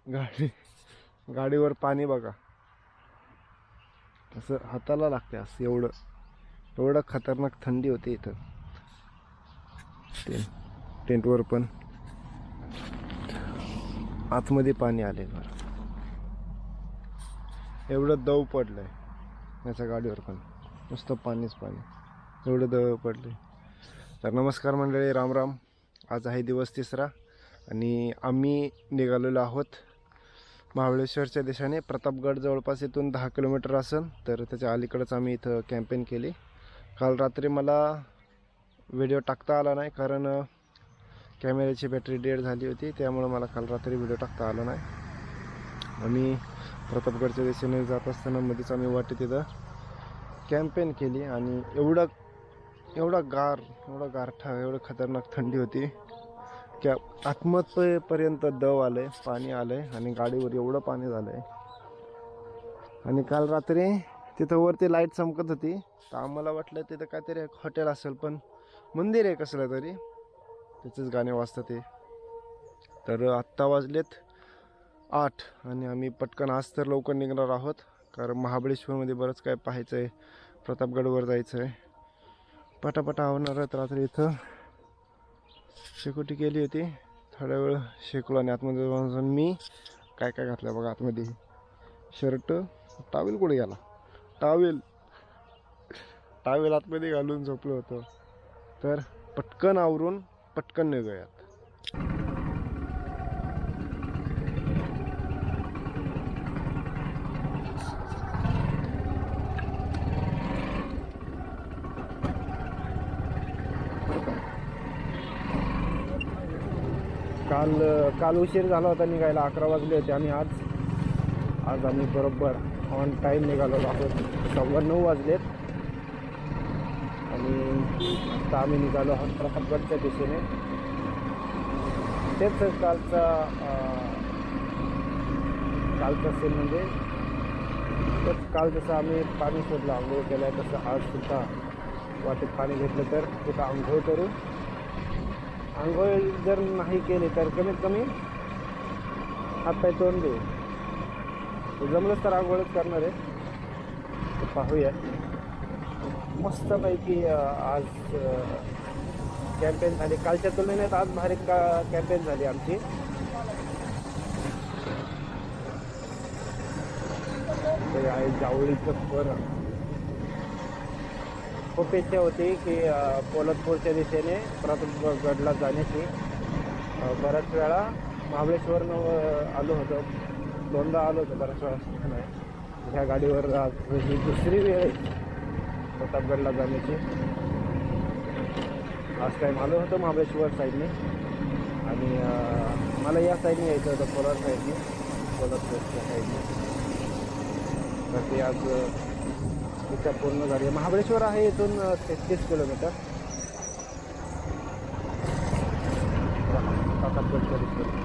गाडीवर पाणी बघा असं हाताला लागते, असं एवढं खतरनाक थंडी होती इथं. टेंटवर पण आतमध्ये पाणी आले बरं, एवढं दव पडलंय याच्या गाडीवर पण, नुसतं पाणीच पाणी, एवढं दव पडलंय. तर नमस्कार मंडळी, राम राम. आज आहे दिवस तिसरा आणि आम्ही निघालेलो आहोत महाबळेश्वरच्या दिशेने. प्रतापगड जवळपास इथून 10 किलोमीटर असेल, तर त्याच्या अलीकडंच आम्ही इथं कॅम्पेन केली. काल रात्री मला व्हिडिओ टाकता आला नाही, कारण कॅमेऱ्याची बॅटरी डेड झाली होती, त्यामुळे मला काल रात्री व्हिडिओ टाकता आला नाही. आम्ही प्रतापगडच्या दिशेने जात असताना मध्येच आम्ही वाटेत तिथं कॅम्पेन केली आणि एवढा गारठा, एवढं खतरनाक थंडी होती की आत्महत्येपर्यंत दव आलंय, पाणी आलंय आणि गाडीवर एवढं पाणी झालंय. आणि काल रात्री तिथं वरती लाईट चमकत होती, तर आम्हाला वाटलं तिथं काहीतरी हॉटेल असेल, पण मंदिर आहे कसलं तरी, त्याचेच गाणे वाजतात ते. तर आत्ता वाजलेत 8 आणि आम्ही पटकन आज तर लवकर निघणार आहोत, कारण महाबळेश्वरमध्ये बरंच काय पाहायचं आहे, प्रतापगडवर जायचं आहे. पटापटा आवणार आहेत. रात्री इथं शेकोटी केली होती, थोड्या वेळ शेकलो आणि आतमध्ये जाऊन मी काय घातलं बघा. आतमध्ये शर्ट, टावेल कुठे गेला, टावेल आतमध्ये घालून झोपलो होतो. तर पटकन आवरून पटकन निघूयात. काल उशीर झाला होता निघायला, 11 वाजले होते आणि आज आम्ही बरोबर ऑन टाईम निघालो आहोत. 9:15 वाजलेत आणि आता आम्ही निघालो आहोत प्रतापगडच्या दिशेने. तेच कालचा सीन, म्हणजे काल जसं आम्ही पाणी शोधलं, आंघोळ केलं, तसं आज सुद्धा वाटेत पाणी घेतलं तर तिथं आंघोळ करू. आंघोळ जर नाही केली तर कमीत कमी हातपाय तोंड देऊ. जमलंच तर आंघोळच करणार आहे, तर पाहूया. मस्तपैकी आज कॅम्पेन झाली, कालच्या तुलनेत आज भारी कॅम्पेन झाली आमची. ते आहे जावळीचं फर. खूप इच्छा होती की पोलदपूरच्या दिशेने प्रतापगडला जाण्याची. बऱ्याच वेळा महाबळेश्वरनं आलो होतो, 2दा आलो होतो, बऱ्याच वेळा नाही. ह्या गाडीवर आज ही दुसरी वेळ आहे प्रतापगडला जाण्याची. लास्ट टाईम आलो होतो महाबळेश्वर साईडने आणि मला या साईडने यायचं होतं, कोलार साईडने, पोलदपूरच्या साईडने. तर ते आज इच्छा पूर्ण झाली. महाबळेश्वर आहे इथून 33 किलोमीटर. प्रतापगडच्या दिशेने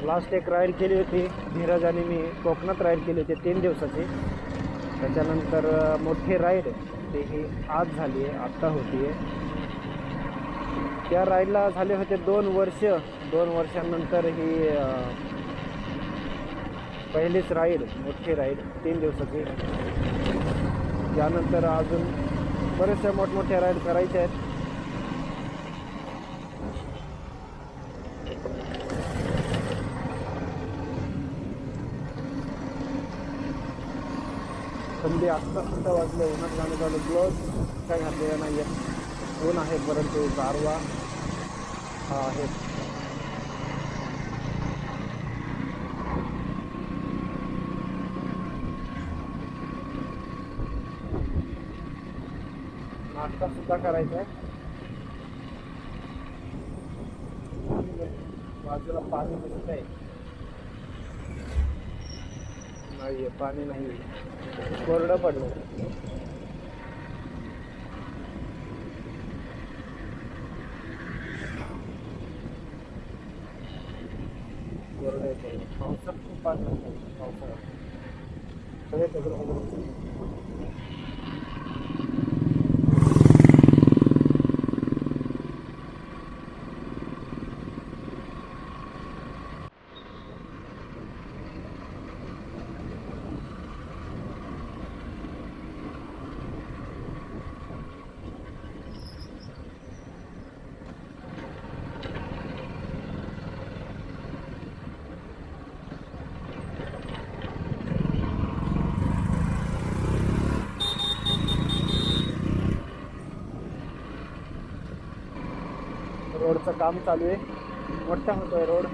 लास्ट एक राईड केली होती धीरज आणि मी, कोकणात राईड केली होती 3 दिवसाची. त्याच्यानंतर मोठी राईड ते ही आज झाली आहे, आत्ता होती आहे. त्या राईडला झाले होते 2 वर्ष. 2 वर्षांनंतर ही पहिलीच राईड, मोठी राईड 3 दिवसाची. त्यानंतर अजून बऱ्याचशा मोठमोठ्या राईड करायच्या आहेत. थंडी आत्ता सुद्धा वाजले, उन्हात जाणं झालं. ग्लोव्ज काय घातलेला नाही आहे, ऊन आहे, परंतु गारवा हा आहे. नाश्ता सुद्धा करायचा आहे. बाजूला पाणी दिसत आहे, नाही पाणी नाही, कोरडं पडलं. पावसात खूप पाणी असतं, पावसाळ्यात सगळे दगड रोडचं काम चालू आहे, मोठा होतोय रोड.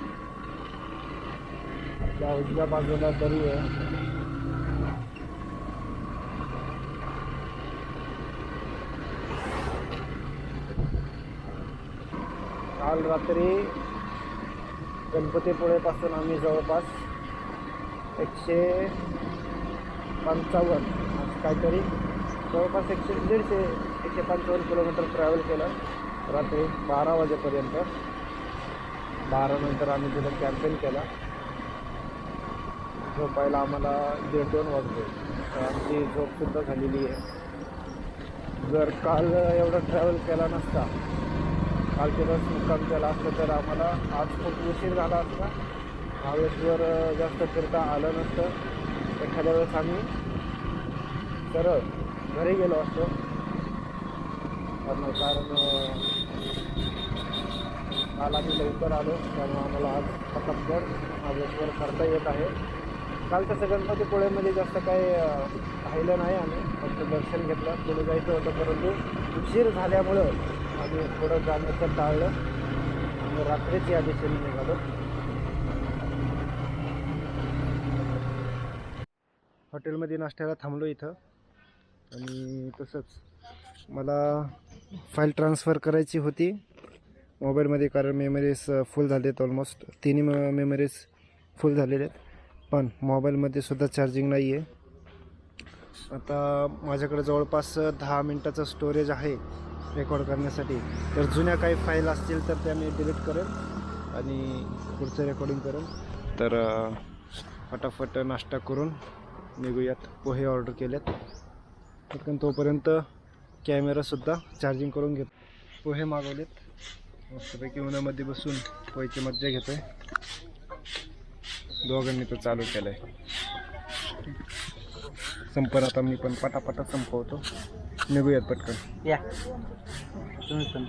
त्या उजव्या बाजूला दरी आहे. काल रात्री गणपतीपुळेपासून आम्ही जवळपास 155 काहीतरी जवळपास 150-155 किलोमीटर ट्रॅव्हल केलं रात्री 12 वाजेपर्यंत. 12 नंतर आम्ही तिथं कॅम्पेन केला. झोपायला आम्हाला 1:30-2 वाजले, तर आमची झोपसुद्धा झालेली आहे. जर काल एवढा ट्रॅव्हल केला नसता, काल दिवस मुक्काम केला असतं, तर आम्हाला आज खूप उशीर झाला असता. महाबळेश्वर जास्त फिरता आलं नसतं. एखाद्या वेळेस आम्ही सरळ घरी गेलो असतो, कारण काल आम्ही लवकर आलो, त्यामुळे आम्हाला आज पटकन महाबळेश्वर करता येत आहे. काल तसं गणपतीपुळेमध्ये जास्त काही पाहिलं नाही, आम्ही फक्त दर्शन घेतलं. पुढे जायचं होतं, परंतु उशीर झाल्यामुळं आम्ही थोडं जाण्याचं टाळलं आणि रात्रीच या दिशेने निघालो. हॉटेलमध्ये नाश्त्याला थांबलो इथं. आणि तसंच मला फाईल ट्रान्सफर करायची होती मोबाईलमध्ये, कारण मेमरीज फुल झाले आहेत. ऑलमोस्ट 3 मेमरीज फुल झालेले आहेत, पण मोबाईलमध्ये सुद्धा चार्जिंग नाही आहे. आता माझ्याकडे जवळपास 10 मिनटाचं स्टोरेज आहे रेकॉर्ड करण्यासाठी. तर जुन्या काही फाईल असतील तर त्या मी डिलीट करेन आणि पुढचं रेकॉर्डिंग करेन. तर फटाफट नाश्ता करून निघूयात. पोहे ऑर्डर केलेत, पण तोपर्यंत कॅमेरासुद्धा चार्जिंग करून घेतो. पोहे मागवलेत, मस्तपैकी उन्हामध्ये बसून पोहेची मज्जा घेतो आहे. दोघांनी तो चालू केला आहे. संपर आता मी पण पटापटा संपवतो, निघूयात पटकन. या तुम्ही पण.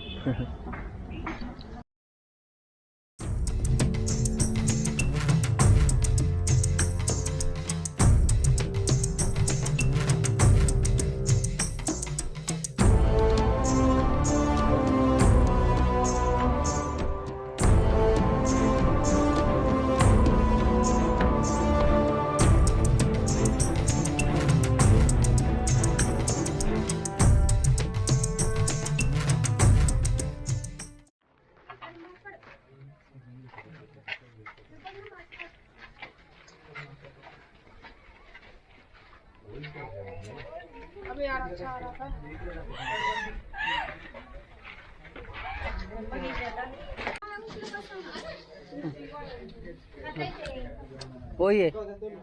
वही है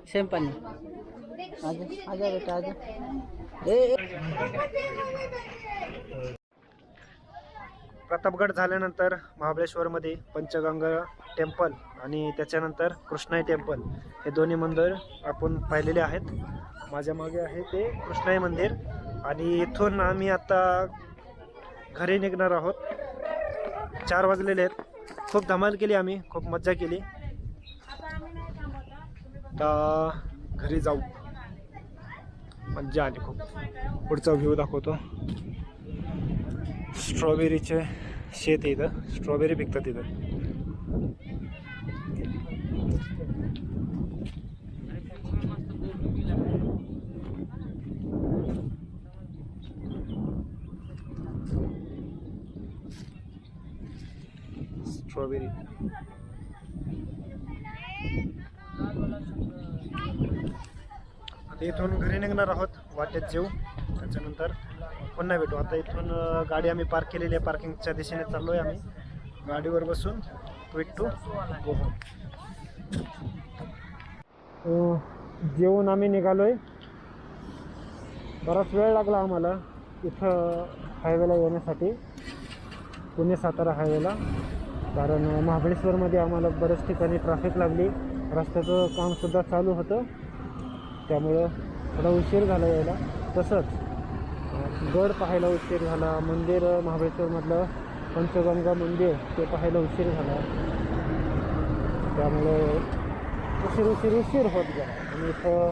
सेम पानी आजा आजा बेटा आजा ए प्रतापगड झाल्यानंतर महाबळेश्वरमध्ये पंचगंगा टेम्पल आणि त्याच्यानंतर कृष्णाई टेम्पल हे दोन्ही मंदिर आपण पाहिलेले आहेत. माझ्या मागे आहे ते कृष्णाई मंदिर. आणि इथून आम्ही आता घरी निघणार आहोत. 4 वाजलेले आहेत. खूप धमाल केली आम्ही, खूप मज्जा केली. आता घरी जाऊ, मज्जा आली खूप. पुढचा व्ह्यू दाखवतो. स्ट्रॉबेरीचे शेत आहे इथं, स्ट्रॉबेरी पिकतात इथं. स्ट्रॉबेरी आता इथून घरी निघणार आहोत. वाटेत जेऊ, त्याच्यानंतर पुन्हा भेटू. आता इथून गाडी आम्ही पार्क केलेली आहे, पार्किंगच्या दिशेने चाललो आहे आम्ही. गाडीवर बसून क्विक टू गो होम. जेवून आम्ही निघालो आहे. बराच वेळ लागला आम्हाला इथं हायवेला येण्यासाठी, पुणे सातारा हायवेला. कारण महाबळेश्वरमध्ये आम्हाला बऱ्याच ठिकाणी ट्रॅफिक लागली, रस्त्याचं कामसुद्धा चालू होतं, त्यामुळं थोडा उशीर झाला यायला. तसंच गड पाहायला उशीर झाला, मंदिर महाबळेश्वरमधलं पंचगंगा मंदिर ते पाहायला उशीर झाला, त्यामुळं उशीर होत गेला. आणि इथं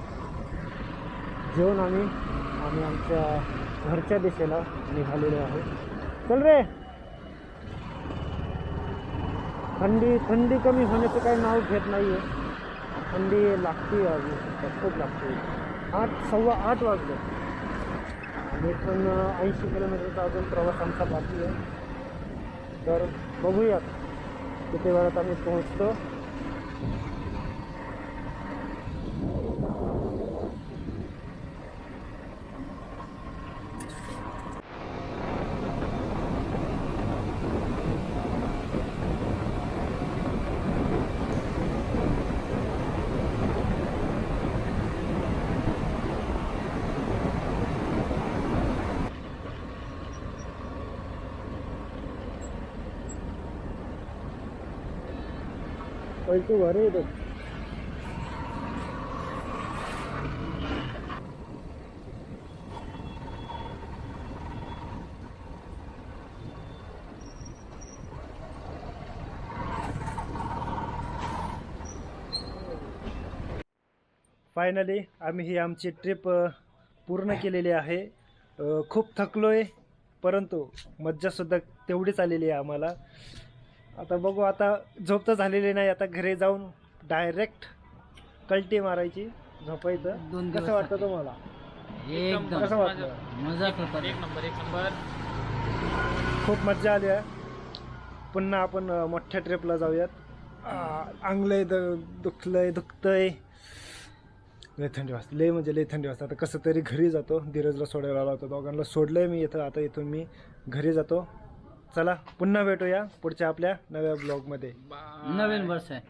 जेवण आम्ही आमच्या घरच्या दिशेला निघालेलो आहे. चल रे थंडी कमी होण्याचं काही नाव घेत नाही आहे. थंडी लागते अजून, खूप लागते. 8:15 वाजले आणि पण 80 किलोमीटरचा अजून प्रवास आमचा बाकी आहे. तर बघूयात किती वेळात आम्ही पोहोचतो. तू घरी येतो. फायनली आम्ही ही आमची ट्रिप पूर्ण केलेली आहे. खूप थकलोय, परंतु मज्जासुद्धा तेवढीच आलेली आहे आम्हाला. आता बघू, आता झोप तर झालेली नाही. आता घरी जाऊन डायरेक्ट कल्टी मारायची, झोपायचं. 2 दिवस कसं वाटतं तुम्हाला? एकदम कसं वाटलं? मजा करतात. एक नंबर. खूप मज्जा आली आहे. पुन्हा आपण मोठ्या ट्रिपला जाऊयात. अंगलंय दुखतंय. लय थंडी वाजते, लय म्हणजे लय थंडी वाजते. आता कसं तरी घरी जातो. धीरजला सोडायला आला होता, दोघांना सोडलंय मी इथं. आता इथून मी घरी जातो. चला पुन्हा भेटूया पुढच्या आपल्या नव्या ब्लॉगमध्ये. नवीन वर्ष आहे.